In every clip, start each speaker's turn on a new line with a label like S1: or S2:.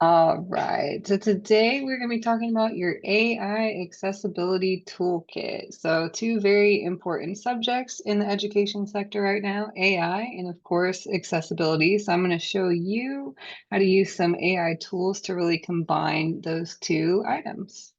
S1: All right. So today we're going to be talking about your AI accessibility toolkit. So two very important subjects in the education sector right now, AI and of course accessibility. So I'm going to show you how to use some AI tools to really combine those two items.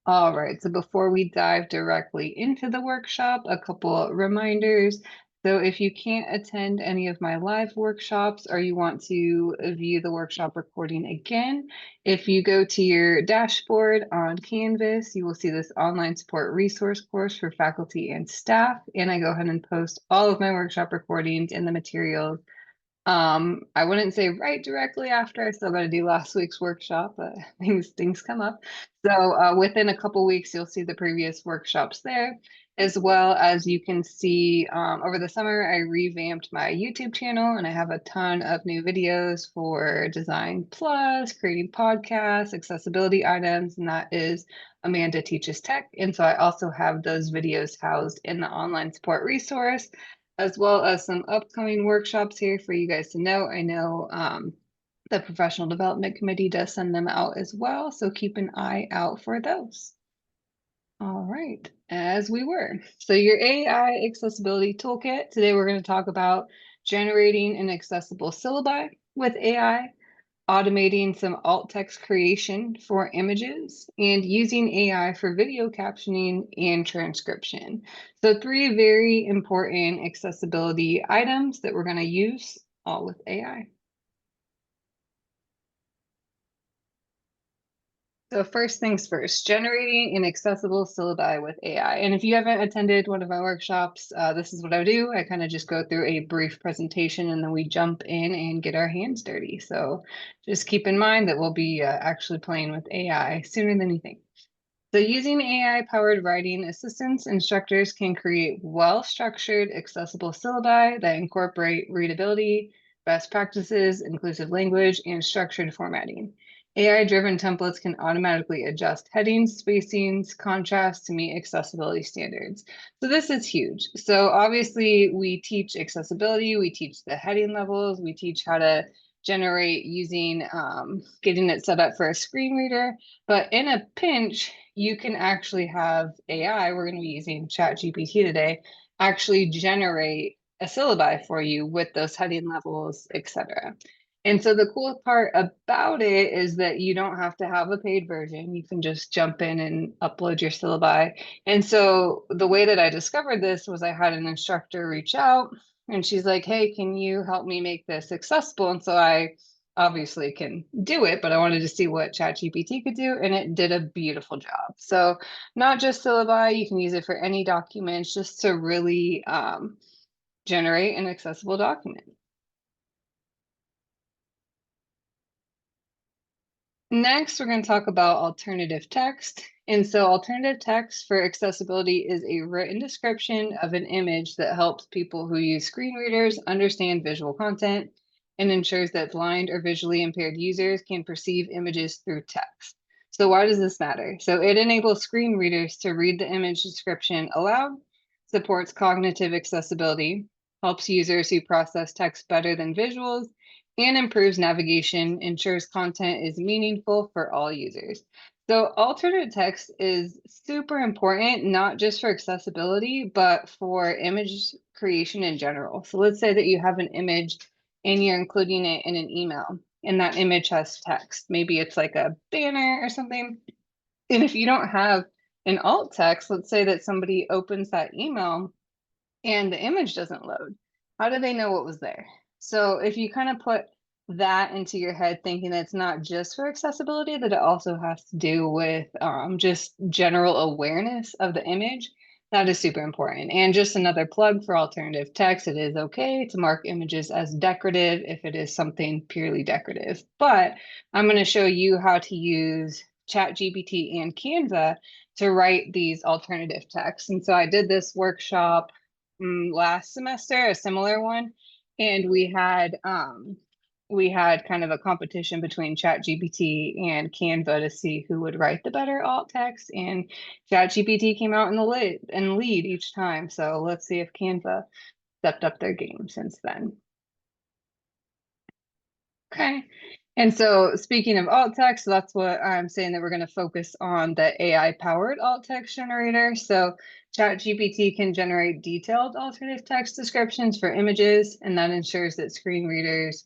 S1: All right, so before we dive directly into the workshop, a couple reminders. So if you can't attend any of my live workshops or you want to view the workshop recording again, if you go to your dashboard on Canvas, you will see this online support resource course for faculty and staff. And I go ahead and post all of my workshop recordings and the materials. I wouldn't say right directly after. I still got to do last week's workshop, but things come up. So within a couple weeks, you'll see the previous workshops there, as well as you can see over the summer, I revamped my YouTube channel and I have a ton of new videos for Design Plus, creating podcasts, accessibility items, and that is Amanda Teaches Tech. And so I also have those videos housed in the online support resource as well as some upcoming workshops here for you guys to know. I know the Professional Development Committee does send them out as well, so keep an eye out for those. All right, as we were. So your AI accessibility toolkit, today we're going to talk about generating an accessible syllabi with AI, automating some alt text creation for images, and using AI for video captioning and transcription. So three very important accessibility items that we're going to use all with AI. So first things first, generating an accessible syllabi with AI. And if you haven't attended one of my workshops, this is what I do. I kind of just go through a brief presentation and then we jump in and get our hands dirty. So just keep in mind that we'll be actually playing with AI sooner than you think. So using AI-powered writing assistance, instructors can create well-structured, accessible syllabi that incorporate readability, best practices, inclusive language, and structured formatting. AI-driven templates can automatically adjust headings, spacings, contrast to meet accessibility standards. So this is huge. So obviously we teach accessibility, we teach the heading levels, we teach how to generate using getting it set up for a screen reader. But in a pinch, you can actually have AI, we're going to be using ChatGPT today, actually generate a syllabi for you with those heading levels, etc. And so the cool part about it is that you don't have to have a paid version. You can just jump in and upload your syllabi. And so the way that I discovered this was I had an instructor reach out and she's like, hey, can you help me make this accessible? And so I obviously can do it, but I wanted to see what ChatGPT could do, and it did a beautiful job. So not just syllabi, you can use it for any documents just to really generate an accessible document. Next, we're going to talk about alternative text. And so alternative text for accessibility is a written description of an image that helps people who use screen readers understand visual content and ensures that blind or visually impaired users can perceive images through text. So why does this matter? So it enables screen readers to read the image description aloud, supports cognitive accessibility, helps users who process text better than visuals, and improves navigation, ensures content is meaningful for all users. So alternate text is super important, not just for accessibility, but for image creation in general. So let's say that you have an image and you're including it in an email, and that image has text. Maybe it's like a banner or something. And if you don't have an alt text, let's say that somebody opens that email and the image doesn't load. How do they know what was there? So if you kind of put that into your head, thinking that it's not just for accessibility, that it also has to do with just general awareness of the image, that is super important. And just another plug for alternative text, it is okay to mark images as decorative if it is something purely decorative. But I'm going to show you how to use ChatGPT and Canva to write these alternative texts. And so I did this workshop last semester, a similar one, and we had kind of a competition between ChatGPT and Canva to see who would write the better alt text, and ChatGPT came out in the lead each time. So let's see if Canva stepped up their game since then. Okay. And so speaking of alt text, so that's what I'm saying, that we're going to focus on the AI powered alt text generator. So ChatGPT can generate detailed alternative text descriptions for images, and that ensures that screen readers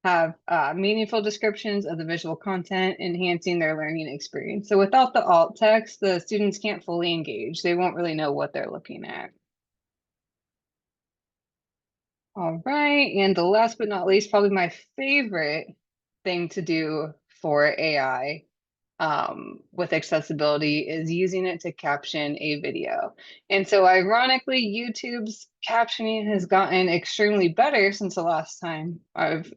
S1: have meaningful descriptions of the visual content, enhancing their learning experience. So without the alt text, the students can't fully engage. They won't really know what they're looking at. All right, and the last but not least, probably my favorite thing to do for AI with accessibility is using it to caption a video. And so ironically, YouTube's captioning has gotten extremely better since the last time I've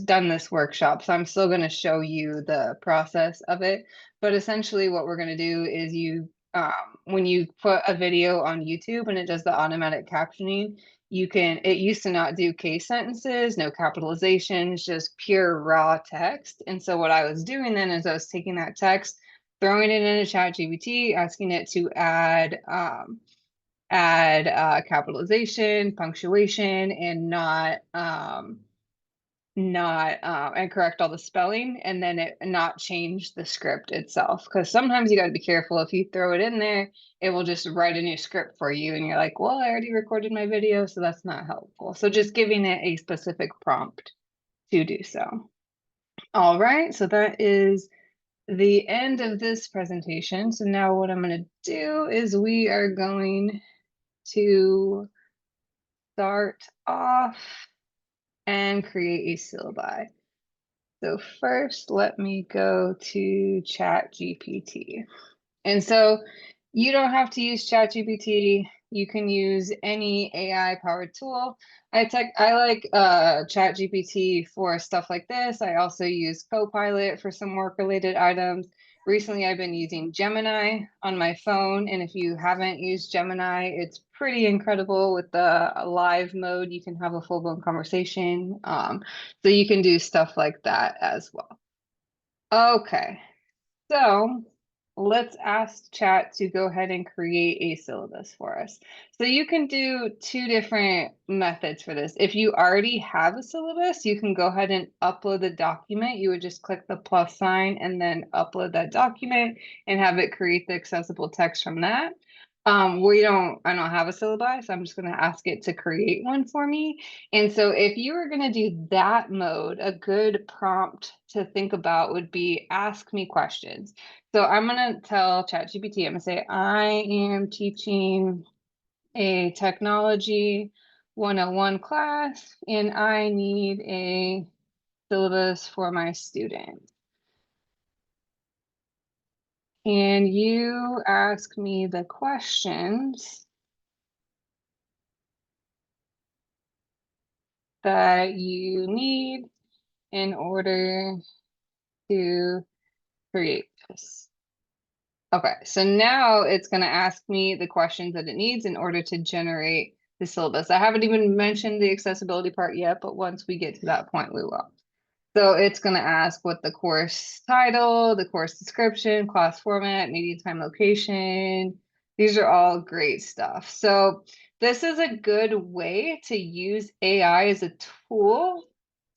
S1: done this workshop. So I'm still going to show you the process of it. But essentially what we're going to do is when you put a video on YouTube and it does the automatic captioning, it used to not do case sentences, no capitalizations, just pure raw text. And so what I was doing then is I was taking that text, throwing it into ChatGPT, asking it to add capitalization, punctuation, and and correct all the spelling, and then it not change the script itself. Because sometimes you got to be careful. If you throw it in there, it will just write a new script for you, and you're like, well, I already recorded my video, so that's not helpful. So just giving it a specific prompt to do so. All right, so that is the end of this presentation. So now what I'm going to do is we are going to start off and create a syllabi. So first, let me go to ChatGPT. And so you don't have to use ChatGPT. You can use any AI powered tool. I like ChatGPT for stuff like this. I also use Copilot for some work related items. Recently, I've been using Gemini on my phone, and if you haven't used Gemini, it's pretty incredible with the live mode. You can have a full blown conversation. So you can do stuff like that as well. Okay, so let's ask chat to go ahead and create a syllabus for us. So you can do two different methods for this. If you already have a syllabus, you can go ahead and upload the document. You would just click the plus sign and then upload that document and have it create the accessible text from that. I don't have a syllabus, so I'm just going to ask it to create one for me. And so if you were going to do that mode, a good prompt to think about would be ask me questions. So I'm going to tell ChatGPT, I'm going to say, I am teaching a technology 101 class, and I need a syllabus for my students. And you ask me the questions that you need in order to create this. Okay, so now it's going to ask me the questions that it needs in order to generate the syllabus. I haven't even mentioned the accessibility part yet, but once we get to that point, we will. So it's going to ask what the course title, the course description, class format, media time, location. These are all great stuff. So this is a good way to use AI as a tool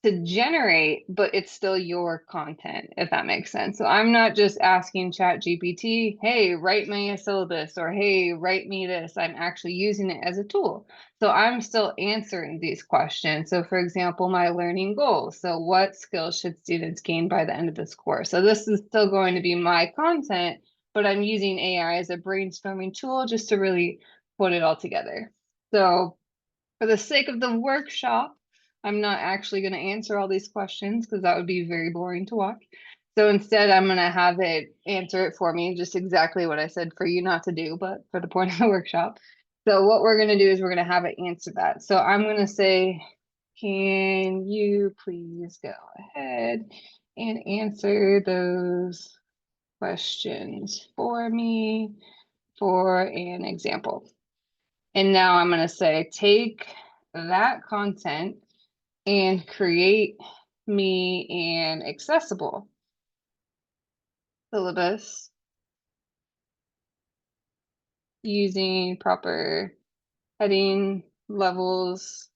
S1: to generate, but it's still your content, if that makes sense. So I'm not just asking ChatGPT, hey, write me a syllabus, or hey, write me this. I'm actually using it as a tool. So I'm still answering these questions. So for example, my learning goals. So what skills should students gain by the end of this course? So this is still going to be my content, but I'm using AI as a brainstorming tool just to really put it all together. So for the sake of the workshop, I'm not actually going to answer all these questions because that would be very boring to watch. So instead, I'm going to have it answer it for me, just exactly what I said for you not to do, but for the point of the workshop. So what we're going to do is we're going to have it answer that. So I'm going to say, can you please go ahead and answer those questions for me for an example? And now I'm going to say, take that content and create me an accessible syllabus using proper heading, levels,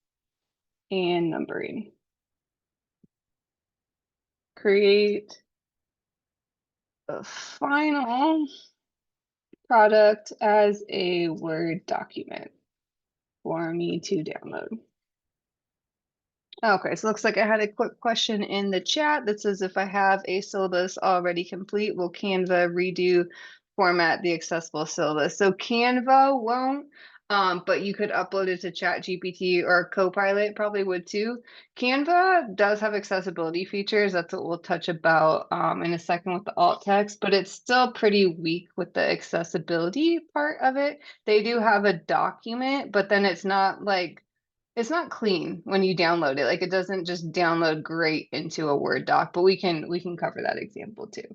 S1: and numbering. Create a final product as a Word document for me to download. Okay, so looks like I had a quick question in the chat that says if I have a syllabus already complete, will Canva redo format the accessible syllabus? So Canva won't, but you could upload it to ChatGPT or Copilot probably would too. Canva does have accessibility features. That's what we'll touch about in a second with the alt text, but it's still pretty weak with the accessibility part of it. They do have a document, but then it's not like it's not clean when you download it. Like it doesn't just download great into a Word doc, but we can cover that example too.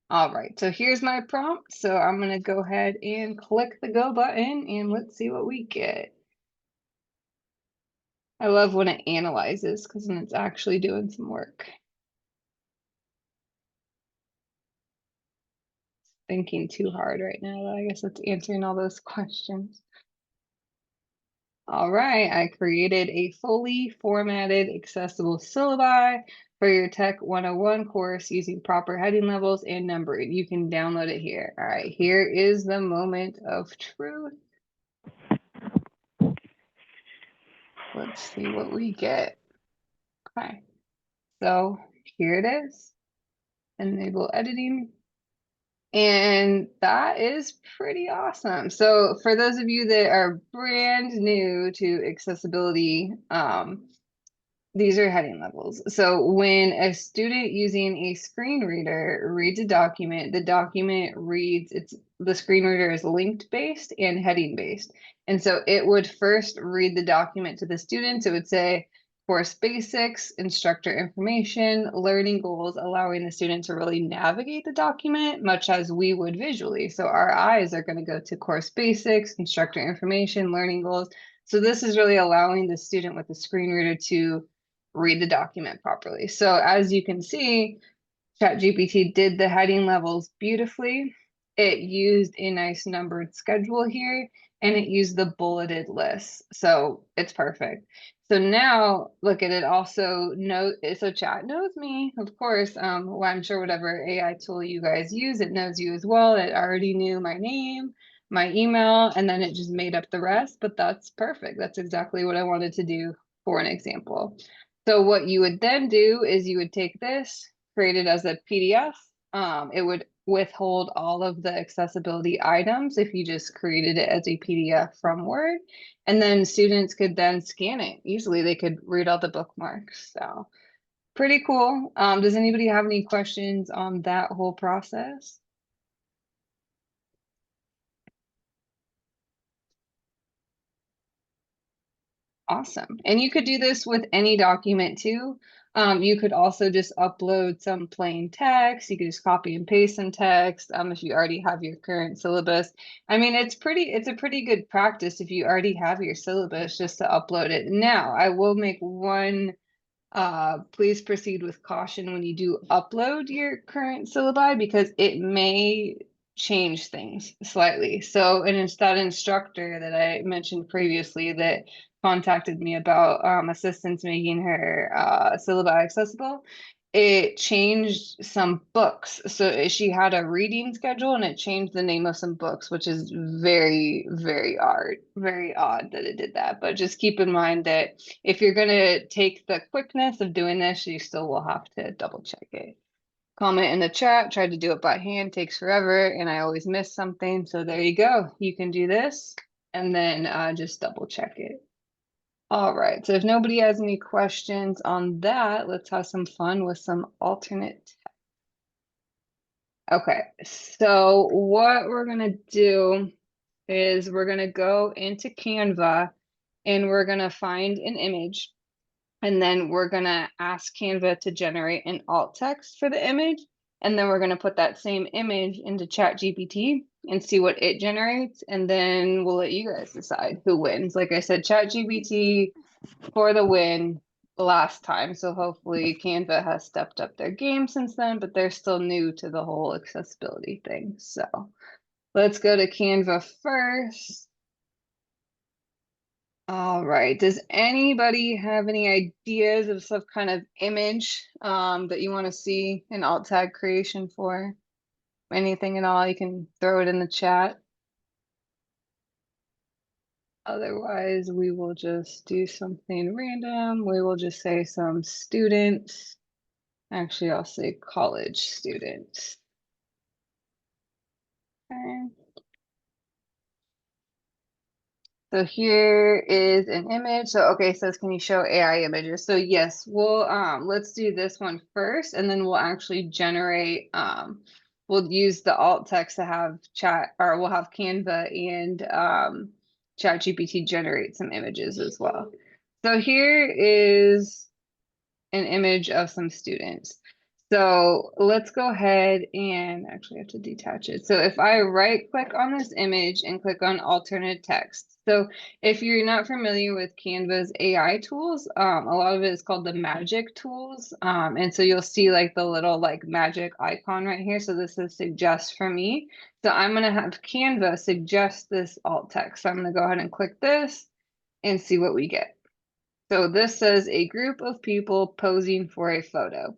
S1: All right, so here's my prompt. So I'm gonna go ahead and click the go button and let's see what we get. I love when it analyzes because then it's actually doing some work. Thinking too hard right now. I guess it's answering all those questions. All right, I created a fully formatted accessible syllabi for your Tech 101 course using proper heading levels and numbering. You can download it here. All right, here is the moment of truth. Let's see what we get. Okay, so here it is. Enable editing. And that is pretty awesome. So for those of you that are brand new to accessibility, these are heading levels. So when a student using a screen reader reads a document, the document reads, the screen reader is linked based and heading based. And so it would first read the document to the students. It would say course basics, instructor information, learning goals, allowing the student to really navigate the document much as we would visually. So our eyes are going to go to course basics, instructor information, learning goals. So this is really allowing the student with the screen reader to read the document properly. So as you can see, ChatGPT did the heading levels beautifully. It used a nice numbered schedule here, and it used the bulleted list. So it's perfect. So now look at it also so chat knows me, of course. Well, I'm sure whatever AI tool you guys use, it knows you as well. It already knew my name, my email, and then it just made up the rest, but that's perfect. That's exactly what I wanted to do for an example. So what you would then do is you would take this, create it as a PDF. It would withhold all of the accessibility items if you just created it as a PDF from Word. And then students could then scan it easily. They could read all the bookmarks. So pretty cool. Does anybody have any questions on that whole process? Awesome. And you could do this with any document too. You could also just upload some plain text. You could just copy and paste some text if you already have your current syllabus. I mean, it's a pretty good practice if you already have your syllabus just to upload it. Now, I will make one please proceed with caution when you do upload your current syllabi because it may change things slightly. So, and it's that instructor that I mentioned previously that contacted me about assistance making her syllabi accessible. It changed some books. So she had a reading schedule and it changed the name of some books, which is very, very odd that it did that. But just keep in mind that if you're going to take the quickness of doing this, you still will have to double check it. Comment in the chat, tried to do it by hand, takes forever, and I always miss something. So there you go. You can do this and then just double check it. All right, so if nobody has any questions on that, let's have some fun with some alternate. Okay, so what we're gonna do is we're gonna go into Canva and we're gonna find an image. And then we're gonna ask Canva to generate an alt text for the image. And then we're gonna put that same image into ChatGPT and see what it generates. And then we'll let you guys decide who wins. Like I said, ChatGPT for the win last time. So hopefully Canva has stepped up their game since then, but they're still new to the whole accessibility thing. So let's go to Canva first. All right. Does anybody have any ideas of some kind of image that you want to see an alt tag creation for? Anything at all, you can throw it in the chat. Otherwise, we will just do something random. We will just say some students. Actually, I'll say college students. Okay. So here is an image. So okay, it says can you show AI images? So yes, we'll let's do this one first and then we'll actually generate we'll use the alt text to have chat or we'll have Canva and ChatGPT generate some images as well. So here is an image of some students. So let's go ahead and actually have to detach it. So if I right click on this image and click on alternate text. So if you're not familiar with Canva's AI tools, a lot of it is called the magic tools. And so you'll see like the little like magic icon right here. So this is suggest for me. So I'm going to have Canva suggest this alt text. So I'm going to go ahead and click this and see what we get. So this says a group of people posing for a photo.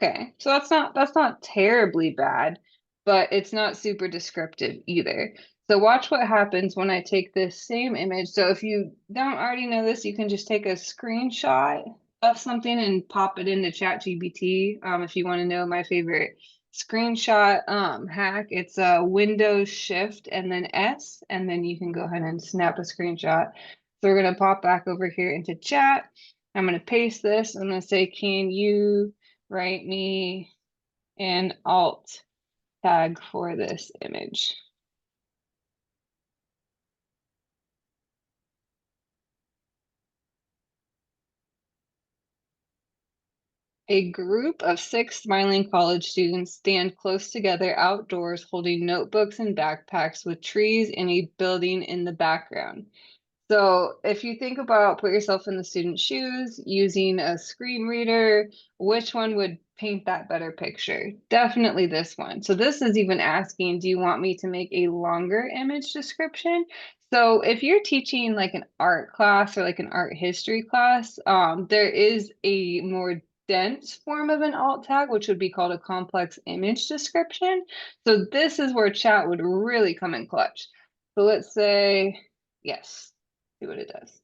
S1: Okay, so that's not terribly bad, but it's not super descriptive either. So watch what happens when I take this same image. So if you don't already know this, you can just take a screenshot of something and pop it into ChatGPT. If you want to know my favorite screenshot hack, it's a Windows Shift and then S, and then you can go ahead and snap a screenshot. So we're gonna pop back over here into chat. I'm gonna paste this. I'm gonna say, can you write me an alt tag for this image? A group of 6 smiling college students stand close together outdoors holding notebooks and backpacks with trees and a building in the background. So if you think about put yourself in the student's shoes using a screen reader, which one would paint that better picture? Definitely this one. So this is even asking, do you want me to make a longer image description? So if you're teaching like an art class or like an art history class, there is a more dense form of an alt tag, which would be called a complex image description. So this is where chat would really come in clutch. So let's say, yes. See what it does.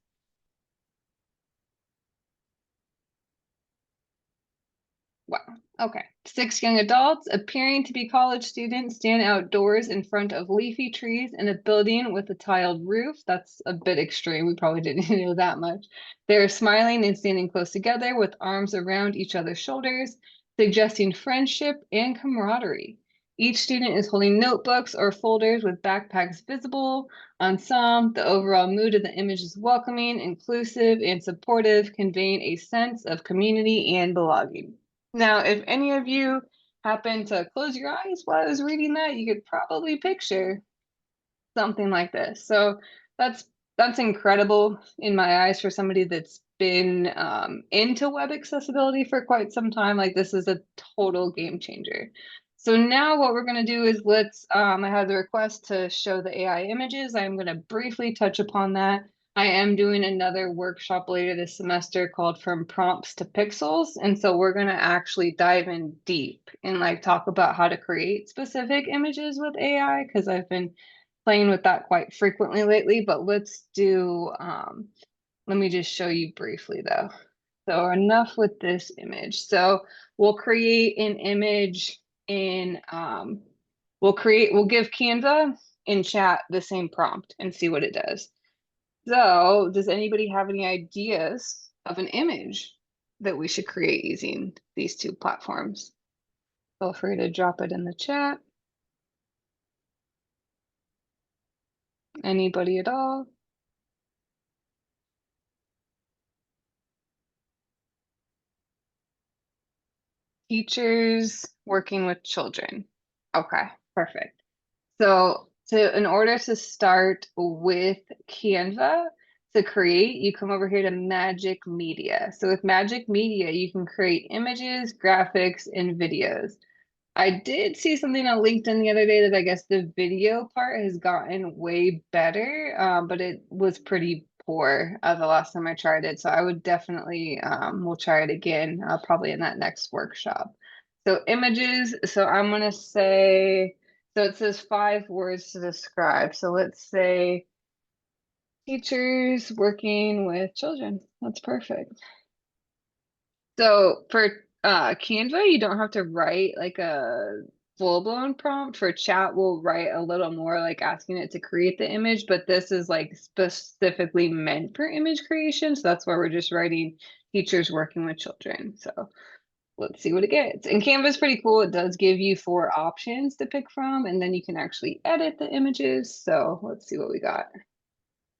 S1: Wow. Okay. 6 young adults appearing to be college students stand outdoors in front of leafy trees in a building with a tiled roof. That's a bit extreme. We probably didn't know that much. They're smiling and standing close together with arms around each other's shoulders, suggesting friendship and camaraderie. Each student is holding notebooks or folders with backpacks visible. On some, the overall mood of the image is welcoming, inclusive, and supportive, conveying a sense of community and belonging. Now, if any of you happen to close your eyes while I was reading that, you could probably picture something like this. So that's that's incredible in my eyes for somebody that's been into web accessibility for quite some time. Like this is a total game changer. So now what we're going to do is let's I had the request to show the AI images. I'm going to briefly touch upon that. I am doing another workshop later this semester called From Prompts to Pixels. And so we're going to actually dive in deep and like talk about how to create specific images with AI because I've been playing with that quite frequently lately, but let's do, let me just show you briefly though. So enough with this image. So we'll create an image in, we'll give Canva in chat the same prompt and see what it does. So does anybody have any ideas of an image that we should create using these two platforms? Feel free to drop it in the chat. Anybody at all? Teachers working with children. Okay, perfect. So in order to start with Canva to create, you come over here to Magic Media. So with Magic Media, you can create images, graphics, and videos. I did see something on LinkedIn the other day that I guess the video part has gotten way better, but it was pretty poor the last time I tried it. So I would definitely, we'll try it again, probably in that next workshop. So images, so I'm gonna say, so it says 5 words to describe. So let's say teachers working with children. That's perfect. So for Canva, you don't have to write like a full-blown prompt. For chat, we'll write a little more like asking it to create the image, but this is like specifically meant for image creation. So that's why we're just writing teachers working with children. So let's see what it gets. And Canva's pretty cool. It does give you 4 options to pick from, and then you can actually edit the images. So let's see what we got.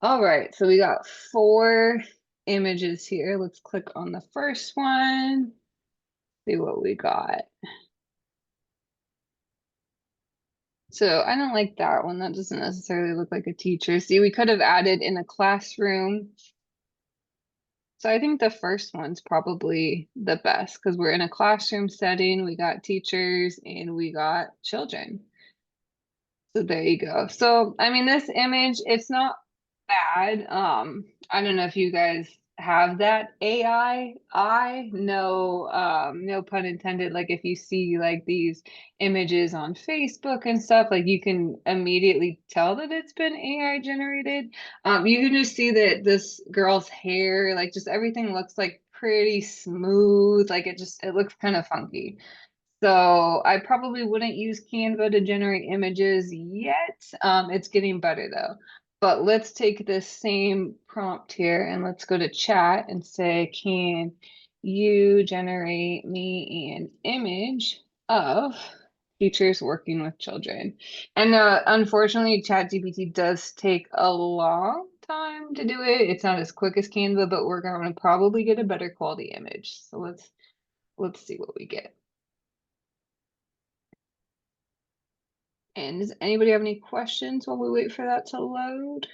S1: All right, so we got 4 images here. Let's click on the first one. See what we got. So I don't like that one. That doesn't necessarily look like a teacher. See, we could have added in a classroom. So I think the first one's probably the best because we're in a classroom setting. We got teachers and we got children. So there you go. So, I mean, this image, it's not bad. I don't know if you guys have that AI eye. No, no pun intended. Like if you see like these images on Facebook and stuff, like you can immediately tell that it's been AI generated. You can just see that this girl's hair, like just everything looks like pretty smooth. Like it looks kind of funky. So I probably wouldn't use Canva to generate images yet. It's getting better though. But let's take this same prompt here and let's go to chat and say, can you generate me an image of teachers working with children? And unfortunately, ChatGPT does take a long time to do it. It's not as quick as Canva, but we're going to probably get a better quality image. So let's see what we get. And does anybody have any questions while we wait for that to load?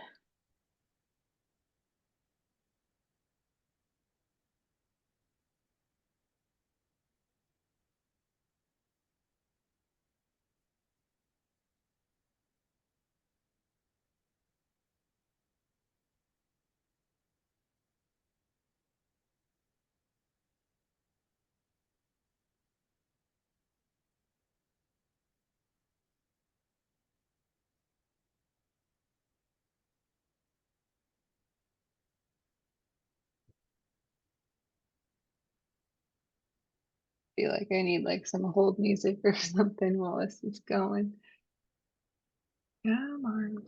S1: Feel like I need like some hold music or something while this is going. Come on.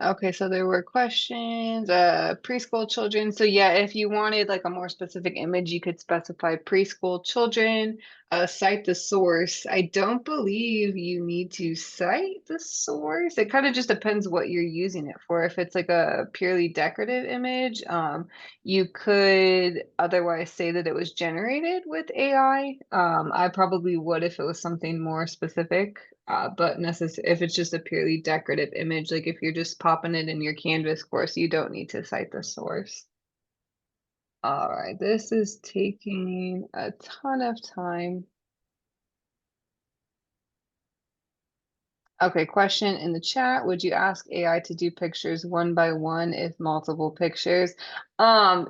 S1: Okay, so there were questions, preschool children. So yeah, if you wanted like a more specific image, you could specify preschool children, cite the source. I don't believe you need to cite the source. It kind of just depends what you're using it for. If it's like a purely decorative image, you could otherwise say that it was generated with AI. I probably would if it was something more specific. But if it's just a purely decorative image, like if you're just popping it in your Canvas course, you don't need to cite the source. All right, this is taking a ton of time. Okay, question in the chat. Would you ask AI to do pictures one by one if multiple pictures?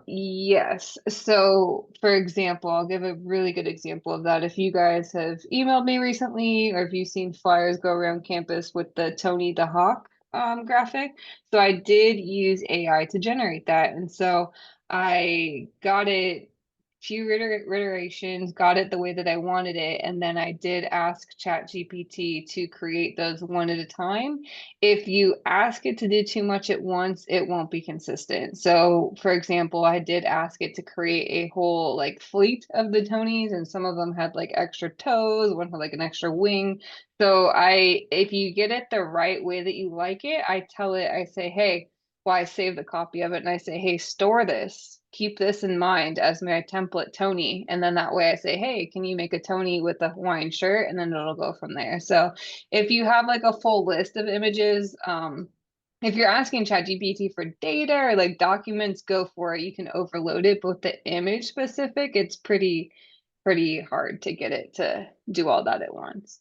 S1: Yes. So for example, I'll give a really good example of that. If you guys have emailed me recently, or if you've seen flyers go around campus with the Tony the Hawk graphic. So I did use AI to generate that. And so I got it few iterations, got it the way that I wanted it, and then I did ask ChatGPT to create those one at a time. If you ask it to do too much at once, it won't be consistent. So, for example, I did ask it to create a whole like fleet of the Tonys, and some of them had like extra toes, one had like an extra wing. So if you get it the right way that you like it, I tell it, I say, hey, well, I saved a copy of it and I say, hey, store this, keep this in mind as my template Tony. And then that way I say, hey, can you make a Tony with a Hawaiian shirt? And then it'll go from there. So if you have like a full list of images, if you're asking ChatGPT for data or like documents, go for it. You can overload it, but with the image specific, it's pretty hard to get it to do all that at once.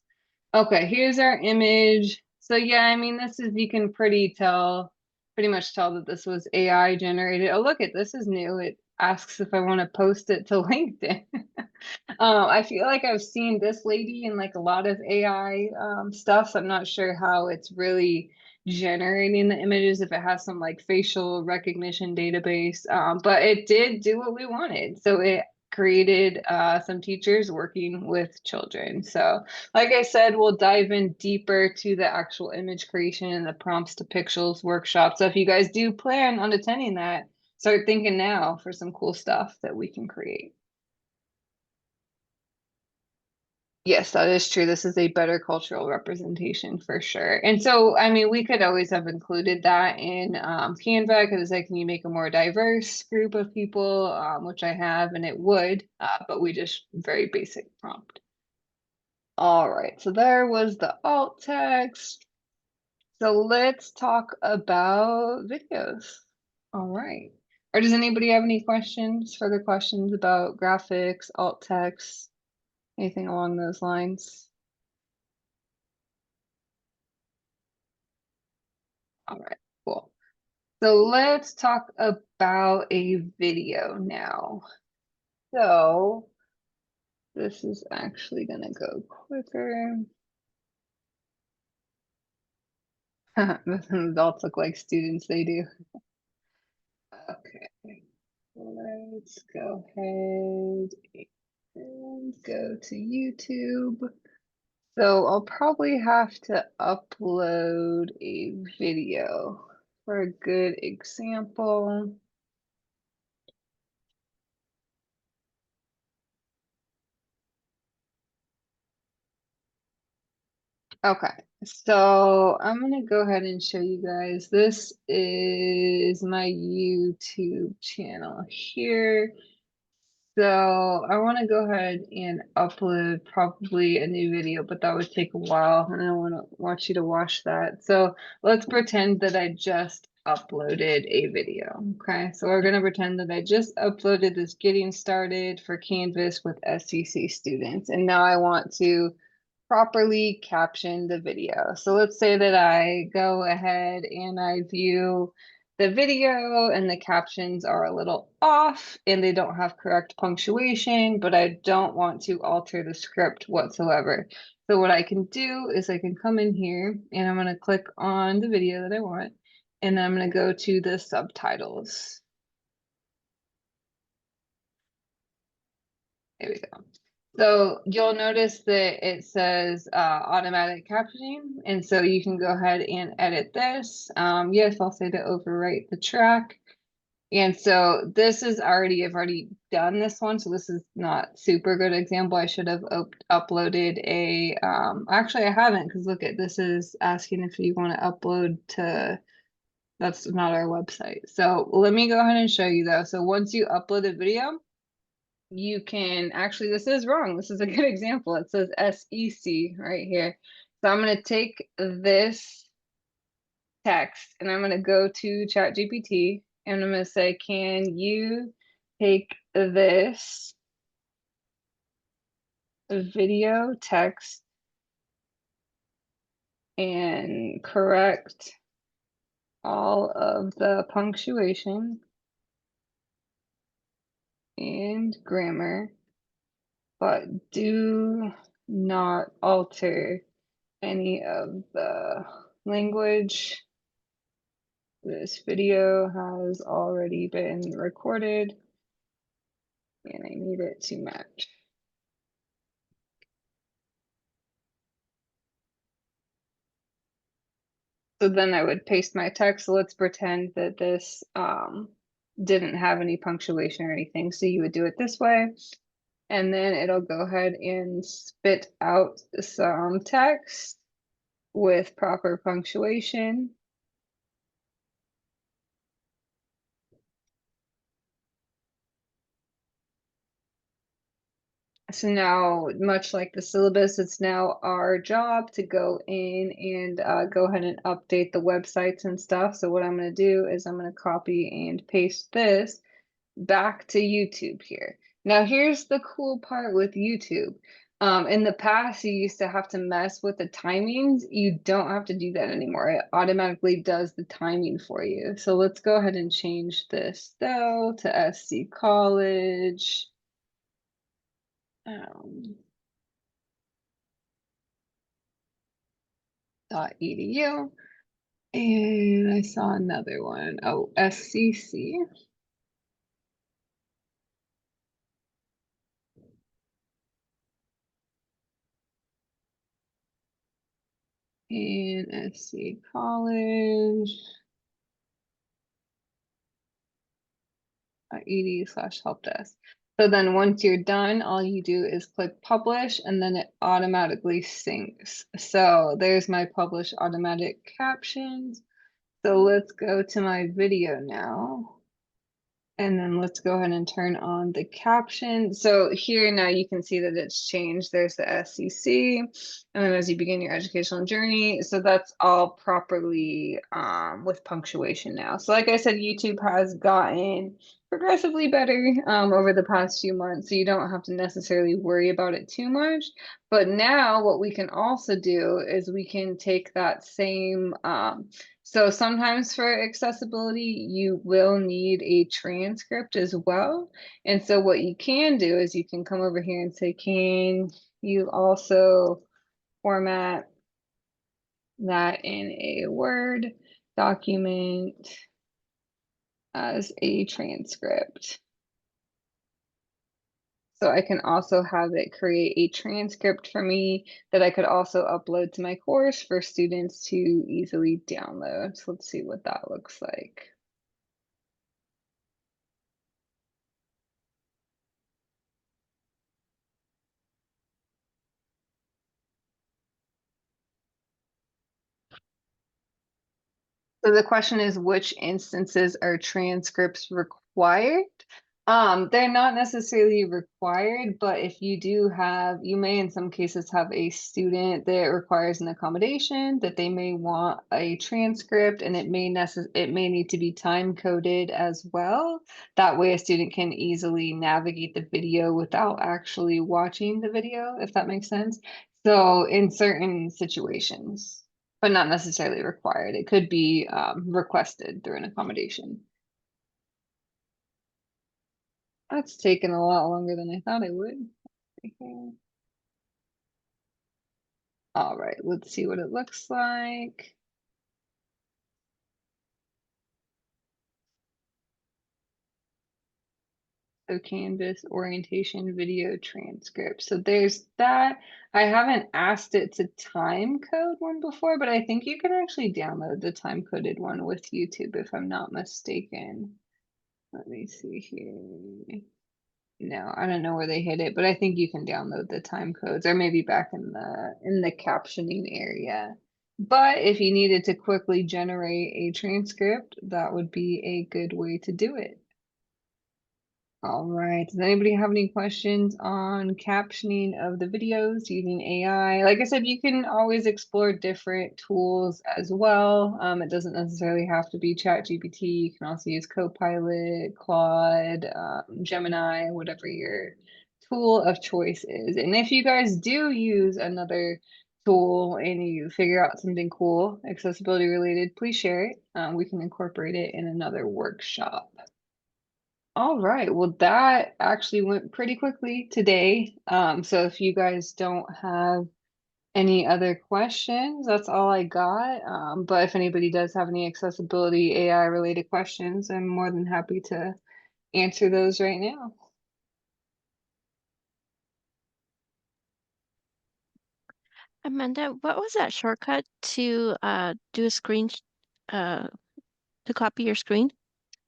S1: Okay, here's our image. So yeah, I mean, you can pretty tell pretty much tell that this was AI generated. Oh, look at this is new. It asks if I want to post it to LinkedIn. I feel like I've seen this lady in like a lot of AI stuff, so I'm not sure how it's really generating the images if it has some like facial recognition database. But it did do what we wanted. So it created some teachers working with children. So like I said, we'll dive in deeper to the actual image creation and the prompts to pixels workshop. So if you guys do plan on attending that, start thinking now for some cool stuff that we can create. Yes, that is true. This is a better cultural representation for sure. And so, I mean, we could always have included that in Canva because it's like, can you make a more diverse group of people, which I have, and it would, but we just very basic prompt. All right, so there was the alt text. So let's talk about videos. All right. Or does anybody have any questions, further questions about graphics, alt text, anything along those lines? All right, cool. So let's talk about a video now. So this is actually going to go quicker. Adults look like students, they do. Okay, let's go ahead and go to YouTube. So I'll probably have to upload a video for a good example. Okay, so I'm gonna go ahead and show you guys. This is my YouTube channel here. So I want to go ahead and upload probably a new video, but that would take a while, and I want you to watch that. So let's pretend that I just uploaded a video. Okay, so we're gonna pretend that I just uploaded this getting started for Canvas with SCC students, and now I want to properly caption the video. So let's say that I go ahead and I view the video and the captions are a little off and they don't have correct punctuation, but I don't want to alter the script whatsoever. So what I can do is I can come in here and I'm going to click on the video that I want, and then I'm going to go to the subtitles. There we go. So you'll notice that it says automatic captioning, and so you can go ahead and edit this. Yes, I'll say to overwrite the track. And so this is I've already done this one, so this is not super good example. I should have uploaded a, actually I haven't, because look at this is asking if you want to upload to, that's not our website. So let me go ahead and show you though. So once you upload a video, you can actually, this is wrong. This is a good example. It says SEC right here. So I'm going to take this text and I'm going to go to ChatGPT and I'm going to say, can you take this video text and correct all of the punctuation and grammar, but do not alter any of the language. This video has already been recorded and I need it to match. So then I would paste my text. So let's pretend that this didn't have any punctuation or anything. So you would do it this way, and then it'll go ahead and spit out some text with proper punctuation. So now, much like the syllabus, it's now our job to go in and go ahead and update the websites and stuff. So what I'm going to do is I'm going to copy and paste this back to YouTube here. Now, here's the cool part with YouTube. In the past, you used to have to mess with the timings. You don't have to do that anymore. It automatically does the timing for you. So let's go ahead and change this though to SC College. Um, .edu. And I saw another one. Oh, SCC. And SC College. .edu/help desk. So then once you're done, all you do is click publish and then it automatically syncs. So there's my publish automatic captions. So let's go to my video now. And then let's go ahead and turn on the caption. So here now you can see that it's changed. There's the SCC, and then as you begin your educational journey. So that's all properly with punctuation now. So like I said, YouTube has gotten progressively better over the past few months. So you don't have to necessarily worry about it too much. But now what we can also do is we can take that same so sometimes for accessibility, you will need a transcript as well. And so what you can do is you can come over here and say, can you also format that in a Word document as a transcript? So I can also have it create a transcript for me that I could also upload to my course for students to easily download. So let's see what that looks like. So the question is, which instances are transcripts required? They're not necessarily required, but if you do have, you may in some cases have a student that requires an accommodation that they may want a transcript and it may need to be time coded as well. That way a student can easily navigate the video without actually watching the video, if that makes sense. So in certain situations, but not necessarily required. It could be requested through an accommodation. That's taken a lot longer than I thought it would. Okay. All right, let's see what it looks like. So Canvas orientation video transcript. So there's that. I haven't asked it to time code one before, but I think you can actually download the time coded one with YouTube if I'm not mistaken. Let me see here. No, I don't know where they hid it, but I think you can download the time codes or maybe back in the captioning area. But if you needed to quickly generate a transcript, that would be a good way to do it. All right. Does anybody have any questions on captioning of the videos using AI? Like I said, you can always explore different tools as well. It doesn't necessarily have to be ChatGPT. You can also use Copilot, Claude, Gemini, whatever your tool of choice is. And if you guys do use another tool and you figure out something cool, accessibility related, please share it. We can incorporate it in another workshop. All right. Well, that actually went pretty quickly today. So if you guys don't have any other questions, that's all I got. But if anybody does have any accessibility AI related questions, I'm more than happy to answer those right now.
S2: Amanda, what was that shortcut to do a screen uh to copy your screen?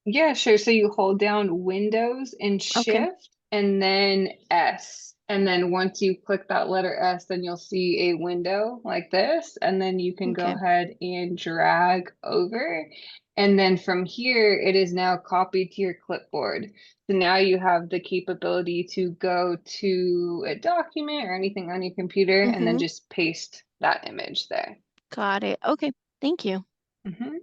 S1: Yeah, sure. So you hold down Windows and
S2: Okay.
S1: Shift and then S. And then once you click that letter S, then you'll see a window like this. And then you can go
S2: Okay.
S1: ahead and drag over. And then from here, it is now copied to your clipboard. So now you have the capability to go to a document or anything on your computer and then
S2: Mm-hmm.
S1: just paste that image there.
S2: Got it. Okay. Thank you.
S1: Mhm.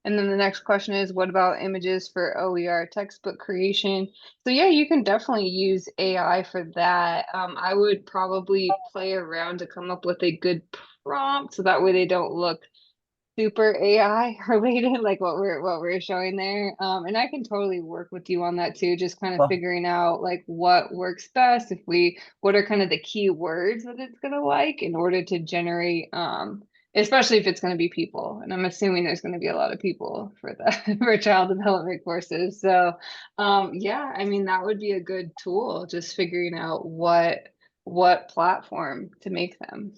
S1: And then the next question is, what about images for OER textbook creation? So yeah, you can definitely use AI for that. I would probably play around to come up with a good prompt so that way they don't look super AI related, like what we're showing there. And I can totally work with you on that too, just kind of
S3: Well,
S1: figuring out like what works best, what are kind of the key words that it's gonna like in order to generate, especially if it's gonna be people. And I'm assuming there's gonna be a lot of people for the for child development courses. So yeah, I mean that would be a good tool, just figuring out what platform to make them.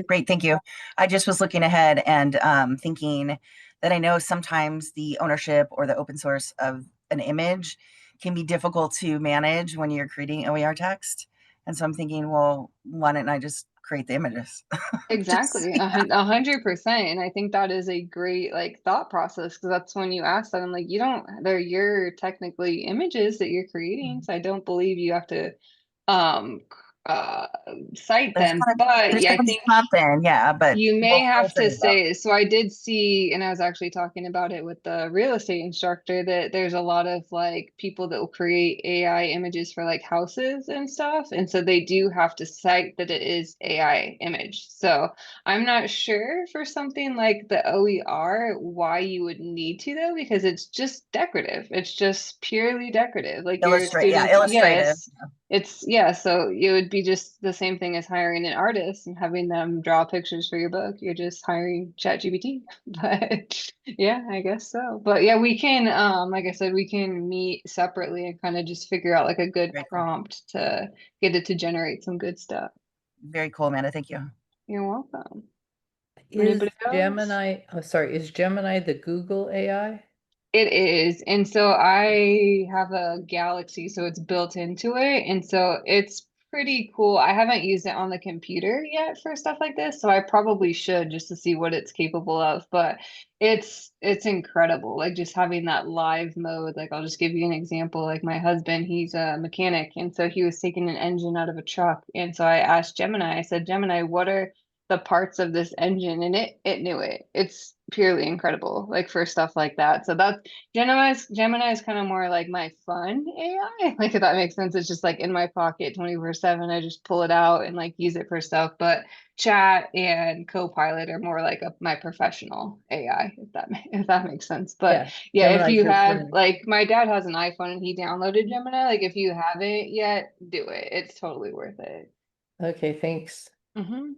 S3: great, thank you. I just was looking ahead and thinking that I know sometimes the ownership or the open source of an image can be difficult to manage when you're creating OER text. And so I'm thinking, well, why don't I just create the images? Just
S1: Exactly, 100%. And I think that is a great like thought process because that's when you ask that I'm like, you don't, they're your technically images that you're creating. So I don't believe you have to um uh cite
S3: there's
S1: them.
S3: kind of
S1: But
S3: there's
S1: yeah, I
S3: gonna be
S1: think
S3: something, yeah, but
S1: you may
S3: we'll
S1: have to
S3: figure it out.
S1: say, so I did see, and I was actually talking about it with the real estate instructor, that there's a lot of like people that will create AI images for like houses and stuff. And so they do have to cite that it is AI image. So I'm not sure for something like the OER why you would need to though, because it's just decorative. It's just purely decorative. Like your
S3: Illustrate, yeah,
S1: students,
S3: illustrative.
S1: yes, it's yeah, so it would be just the same thing as hiring an artist and having them draw pictures for your book. You're just hiring ChatGPT. But yeah, I guess so. But yeah, we can like I said, we can meet separately and kind of just figure out like a good
S3: Very cool.
S1: prompt to get it to generate some good stuff.
S3: Very cool, Amanda. Thank you.
S1: You're welcome.
S4: Is
S1: Anybody else?
S4: Gemini, oh, sorry, is Gemini the Google AI?
S1: It is. And so I have a Galaxy, so it's built into it. And so it's pretty cool. I haven't used it on the computer yet for stuff like this, so I probably should just to see what it's capable of. But it's incredible. Like just having that live mode. Like I'll just give you an example. Like my husband, he's a mechanic, and so he was taking an engine out of a truck. And so I asked Gemini, I said, Gemini, what are the parts of this engine? And it knew it. It's purely incredible, like for stuff like that. So that's Gemini is kind of more like my fun AI. Like if that makes sense. It's just like in my pocket 24/7. I just pull it out and like use it for stuff. But Chat and Copilot are more like my professional AI, if that makes sense. But
S4: Yeah,
S1: yeah, if
S4: Gemini's
S1: you
S4: your
S1: have
S4: friend.
S1: like my dad has an iPhone and he downloaded Gemini, like if you haven't yet, do it. It's totally worth it.
S4: Okay, thanks.
S1: Hmm.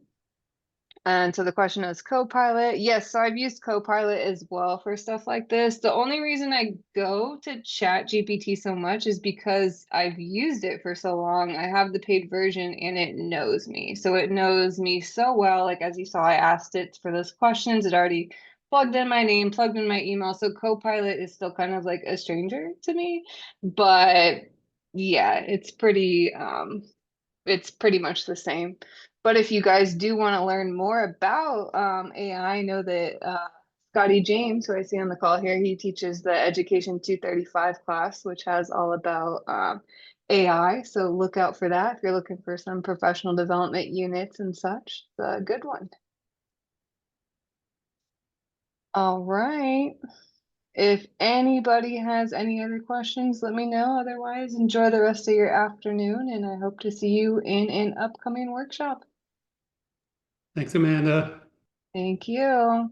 S1: And so the question is Copilot. Yes, so I've used Copilot as well for stuff like this. The only reason I go to Chat GPT so much is because I've used it for so long. I have the paid version and it knows me. So it knows me so well. Like as you saw, I asked it for those questions. It already plugged in my name, plugged in my email. So Copilot is still kind of like a stranger to me. But yeah, it's pretty much the same. But if you guys do want to learn more about AI, I know that Scotty James, who I see on the call here, he teaches the Education 235 class, which has all about AI. So look out for that if you're looking for some professional development units and such. It's a good one. All right. If anybody has any other questions, let me know. Otherwise, enjoy the rest of your afternoon, and I hope to see you in an upcoming workshop.
S5: Thanks, Amanda.
S1: Thank you.